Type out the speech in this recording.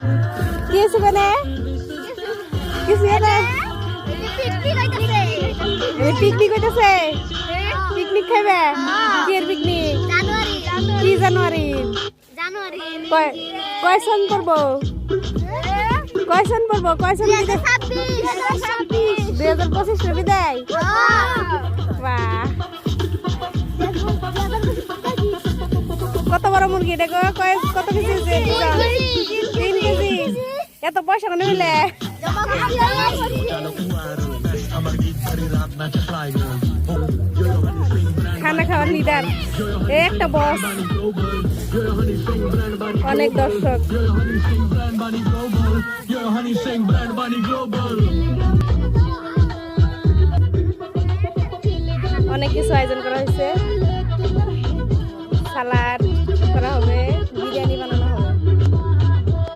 কি হয়েছে মানে কিছু না পিকনিক হইতেছে পিকনিক খাইবে কি এর পিকনিক কি জানুয়ারি কয়সন করবো কয়সন করবো কয়সন 2025 বিদায় বাহ কত বড় মুরগি দেখো কত কেজি 3 কেজি এত পয়সা কেন মিলে খানা খাওয়ার লিডার একটা বস অনেক দর্শক অনেক কিছু আয়োজন করা হয়েছে সালাড